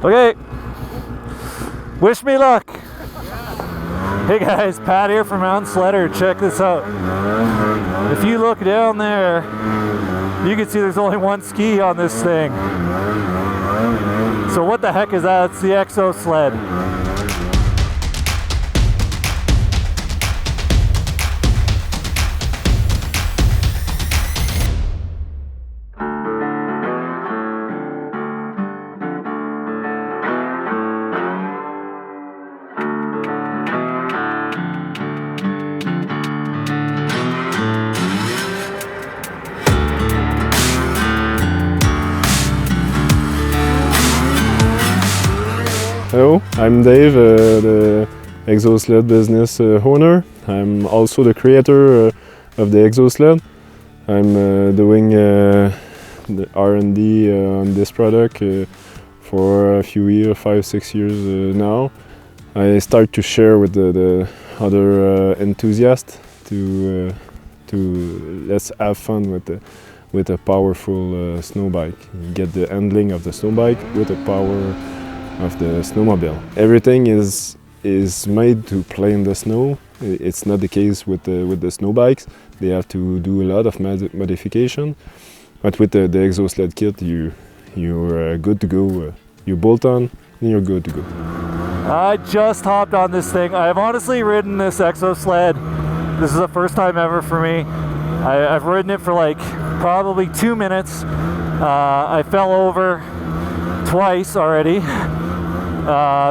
Okay. Wish me luck. Hey guys, Pat here from Mountain Sledder. Check this out. If you look down there, you can see there's only one ski on this thing. So what the heck is that? It's the EXO Sled. Hello, I'm Dave, the EXO Sled business owner. I'm also the creator of the EXO Sled. I'm doing the R&D on this product for a few years, 5-6 years now. I start to share with the other enthusiasts to let's have fun with a powerful snow bike. You get the handling of the snow bike with the power of the snowmobile. Everything is made to play in the snow. It's not the case with the snow bikes. They have to do a lot of modification. But with the EXO Sled kit, you're good to go. You bolt on, and you're good to go. I just hopped on this thing. I've honestly ridden this EXO Sled. This is the first time ever for me. I've ridden it for like probably 2 minutes. I fell over twice already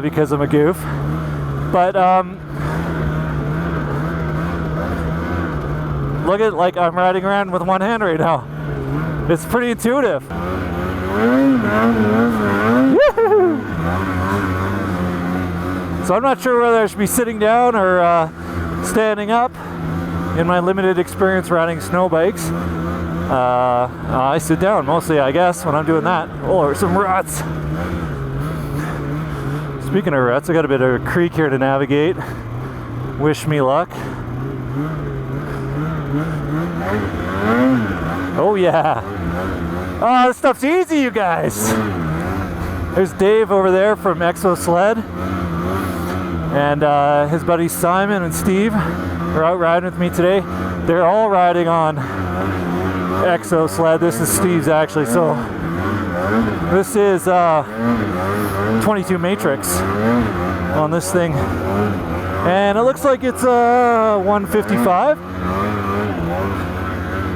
because I'm a goof. But look at, like, I'm riding around with one hand right now. It's pretty intuitive. So I'm not sure whether I should be sitting down or standing up in my limited experience riding snow bikes. I sit down mostly, I guess, when I'm doing that. Oh, there's some ruts. Speaking of ruts, I got a bit of a creek here to navigate. Wish me luck. Oh yeah. Oh, this stuff's easy, you guys. There's Dave over there from EXO Sled. And his buddies Simon and Steve are out riding with me today. They're all riding on EXO Sled. This is Steve's actually. So this is 22 matrix on this thing, and it looks like it's a 155.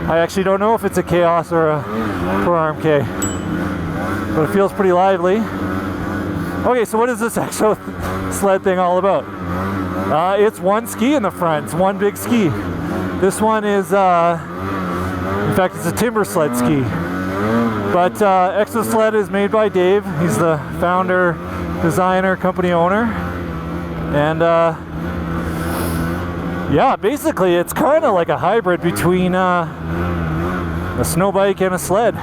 I actually don't know if it's a Chaos or a Proulx K, but it feels pretty lively. Okay, so what is this EXO Sled thing all about? It's one ski in the front. It's one big ski. This one is in fact, it's a timber sled ski. But EXO Sled is made by Dave. He's the founder, designer, company owner. And yeah, basically it's kind of like a hybrid between a snow bike and a sled.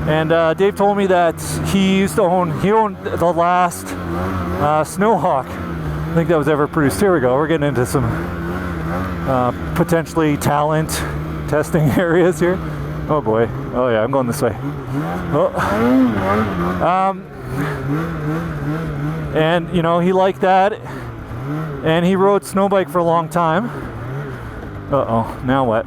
And Dave told me that he owned the last Snowhawk. I think that was ever produced. Here we go. We're getting into some potentially talent testing areas here. Oh boy. Oh yeah, I'm going this way. Oh. And you know, he liked that, and he rode snow bike for a long time. Uh-oh, now what?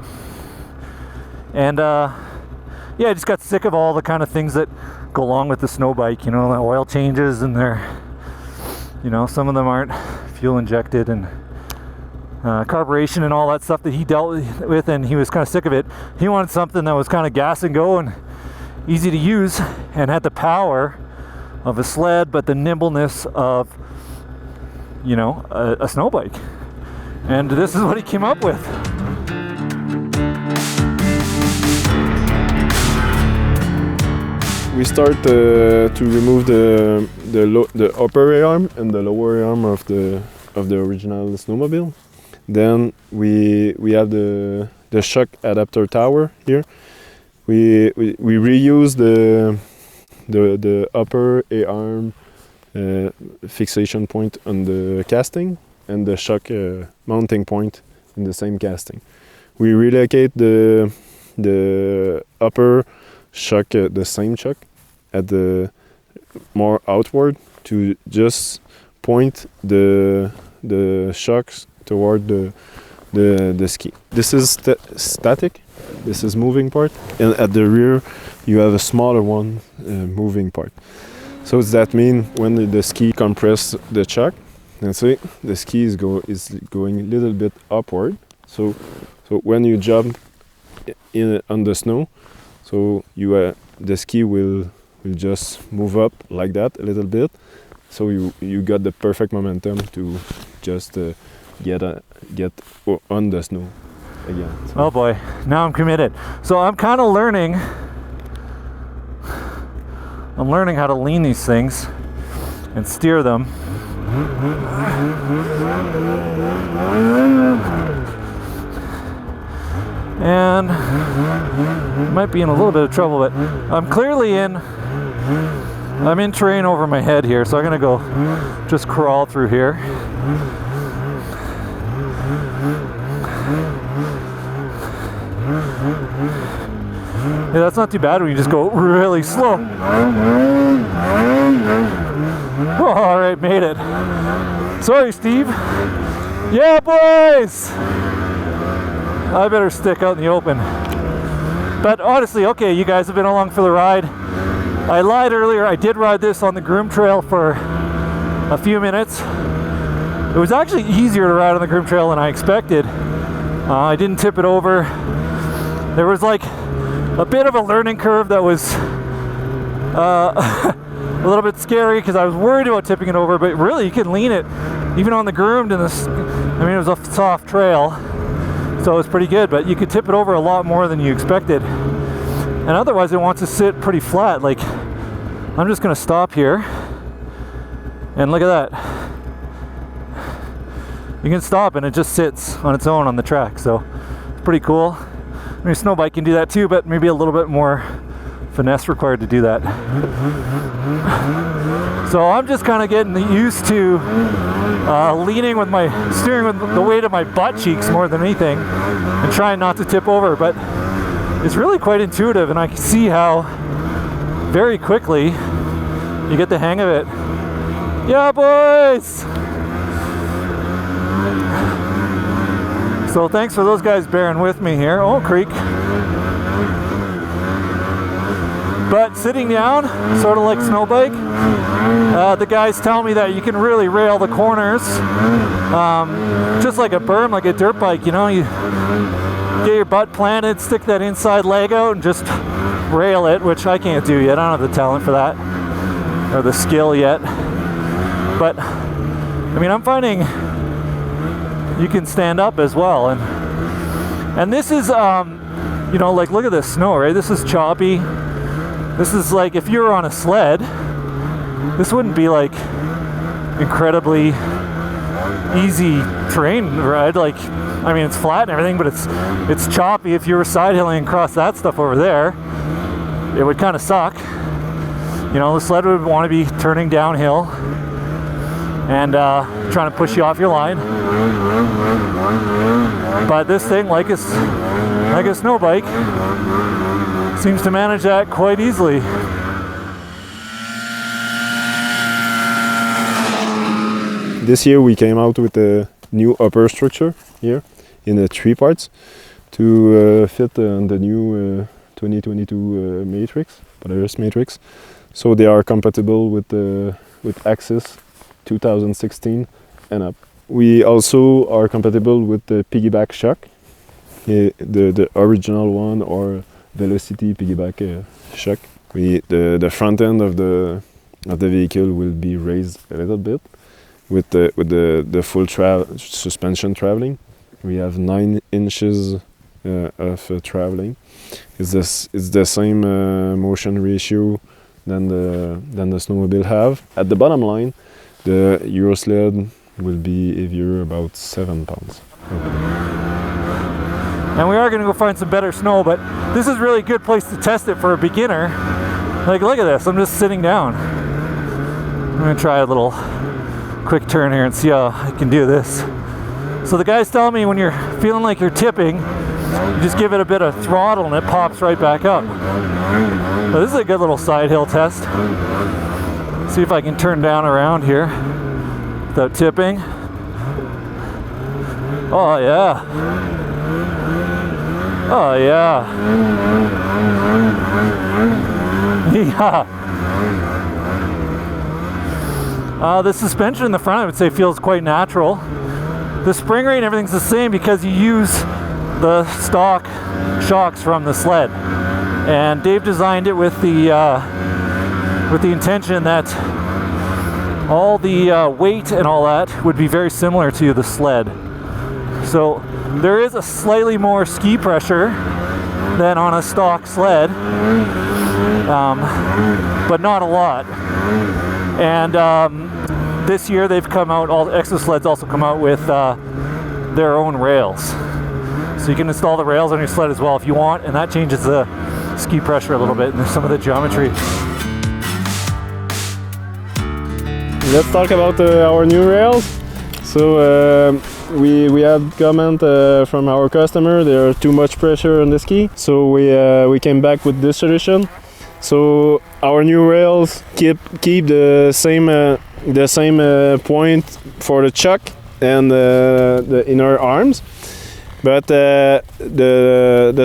And yeah, I just got sick of all the kind of things that go along with the snow bike, you know, the oil changes, and they're, you know, some of them aren't fuel injected, and carburation and all that stuff that he dealt with, and he was kind of sick of it. He wanted something that was kind of gas and go and easy to use and had the power of a sled but the nimbleness of, you know, a snow bike. And this is what he came up with. We start to remove the upper arm and the lower arm of the original snowmobile. Then we have the shock adapter tower here. We reuse the upper A-arm fixation point on the casting and the shock mounting point in the same casting. We relocate the upper shock, the same shock, at the more outward to just point the shocks toward the ski. This is static, this is moving part, and at the rear you have a smaller one, moving part. So does that mean when the ski compress the shock, and see the ski is going a little bit upward. So when you jump on the snow, so the ski will just move up like that a little bit. So you got the perfect momentum to just get on the snow again. So. Oh boy, now I'm committed. So I'm kind of learning. I'm learning how to lean these things and steer them. And might be in a little bit of trouble, but I'm clearly I'm in terrain over my head here, so I'm gonna go just crawl through here. Yeah, that's not too bad when you just go really slow. Oh, all right, made it. Sorry, Steve. Yeah, boys! I better stick out in the open. But honestly, okay, you guys have been along for the ride. I lied earlier, I did ride this on the groom trail for a few minutes. It was actually easier to ride on the groom trail than I expected. I didn't tip it over. There was like a bit of a learning curve that was a little bit scary because I was worried about tipping it over, but really you can lean it even on the groomed and I mean, it was a soft trail, so it was pretty good, but you could tip it over a lot more than you expected. And otherwise it wants to sit pretty flat. Like, I'm just gonna stop here and look at that. You can stop and it just sits on its own on the track, so it's pretty cool. I mean, a snow bike can do that too, but maybe a little bit more finesse required to do that. So I'm just kind of getting used to leaning with my steering with the weight of my butt cheeks more than anything, and trying not to tip over. But it's really quite intuitive, and I can see how very quickly you get the hang of it. Yeah, boys! So thanks for those guys bearing with me here. Oh, creek. But sitting down, sort of like snow bike, the guys tell me that you can really rail the corners, just like a berm, like a dirt bike, you know, you get your butt planted, stick that inside leg out and just rail it, which I can't do yet. I don't have the talent for that, or the skill yet. But, I mean, I'm finding you can stand up as well, and this is you know, like, look at this snow, right? This is choppy. This is like, if you were on a sled, this wouldn't be like incredibly easy terrain ride. Like, I mean, it's flat and everything, but it's choppy. If you were side hilling across that stuff over there, it would kind of suck. You know, the sled would want to be turning downhill and trying to push you off your line. But this thing, like a snow bike, seems to manage that quite easily. This year we came out with a new upper structure here in the 3 parts to fit on the new 2022 matrix, Polaris matrix. So they are compatible with Axis 2016 and up. We also are compatible with the piggyback shock, the original one, or Velocity piggyback shock. The front end of the vehicle will be raised a little bit with the full suspension traveling. We have 9 inches of traveling. It's the same motion ratio than the Snowmobile have. At the bottom line, the Euro Sled will be heavier, about 7 pounds. And we are going to go find some better snow, but this is really a good place to test it for a beginner. Like, look at this, I'm just sitting down. I'm going to try a little quick turn here and see how I can do this. So the guys tell me when you're feeling like you're tipping, you just give it a bit of throttle and it pops right back up. So this is a good little side hill test. See if I can turn down around here without tipping. Oh yeah. Oh yeah. Yeah. The suspension in the front, I would say, feels quite natural. The spring rate and everything's the same because you use the stock shocks from the sled. And Dave designed it with the intention that all the weight and all that would be very similar to the sled. So there is a slightly more ski pressure than on a stock sled, but not a lot. And this year they've come out, all the EXO sleds also come out with their own rails. So you can install the rails on your sled as well if you want, and that changes the ski pressure a little bit and some of the geometry. Let's talk about our new rails. So we had comment from our customer, there's too much pressure on the ski. So we came back with this solution. So our new rails keep the same point for the chuck and the inner arms, but the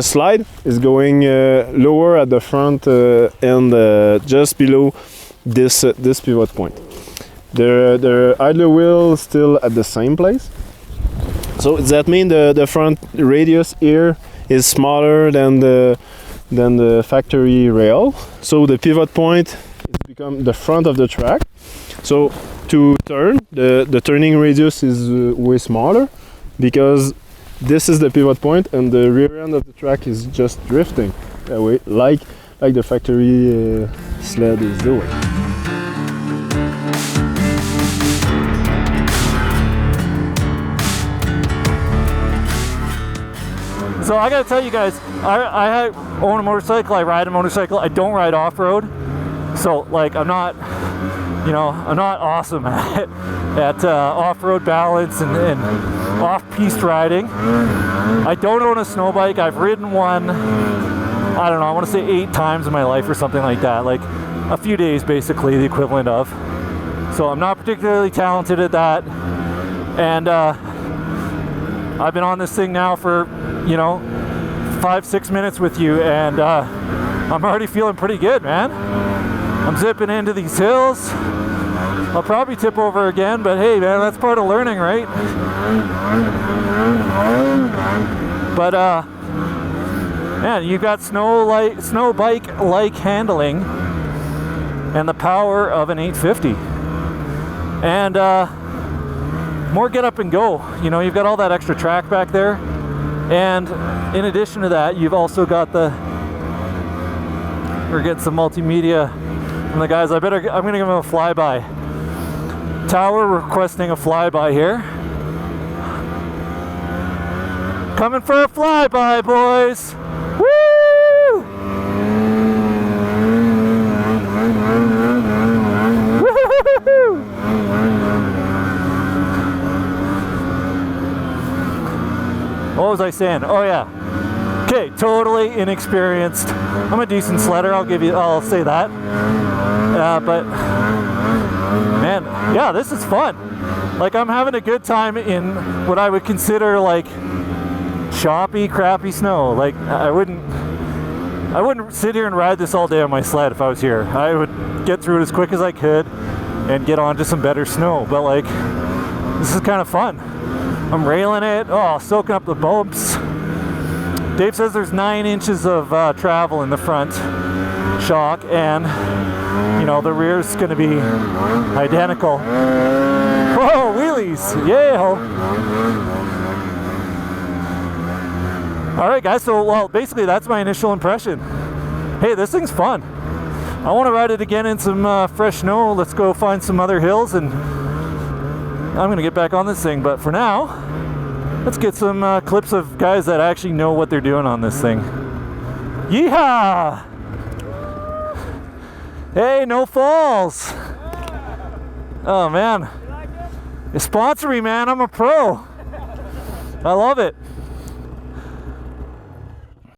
slide is going lower at the front and just below this pivot point. The idler wheel is still at the same place. So that means the front radius here is smaller than the factory rail. So the pivot point is become the front of the track. So to turn, the turning radius is way smaller because this is the pivot point and the rear end of the track is just drifting away like the factory sled is doing. So I gotta tell you guys, I own a motorcycle, I ride a motorcycle, I don't ride off-road. So like I'm not awesome at off-road balance and off-piste riding. I don't own a snow bike. I've ridden one, I don't know, I want to say 8 times in my life or something like that. Like a few days basically, the equivalent of. So I'm not particularly talented at that. And I've been on this thing now for 5-6 minutes with you, and I'm already feeling pretty good, man. I'm zipping into these hills. I'll probably tip over again, but hey, man, that's part of learning, right? But man, you've got snow bike-like handling and the power of an 850, and more get up and go. You've got all that extra track back there. And in addition to that, you've also got we're getting some multimedia from the guys. I'm gonna give them a flyby. Tower requesting a flyby here. Coming for a flyby, boys! Woo! Woo-hoo-hoo-hoo! What was I saying? Oh yeah. Okay, totally inexperienced. I'm a decent sledder, I'll say that. But man, yeah, this is fun. Like I'm having a good time in what I would consider like choppy, crappy snow. Like I wouldn't sit here and ride this all day on my sled if I was here. I would get through it as quick as I could and get onto some better snow. But like, this is kind of fun. I'm railing it, soaking up the bumps. Dave says there's 9 inches of travel in the front shock, and the rear's going to be identical. Whoa, wheelies! Yeah! All right, guys. So, basically, that's my initial impression. Hey, this thing's fun. I want to ride it again in some fresh snow. Let's go find some other hills, and I'm going to get back on this thing. But for now, let's get some clips of guys that actually know what they're doing on this thing. Yeehaw! Hey, no falls. Oh man, sponsor me, man. I'm a pro. I love it.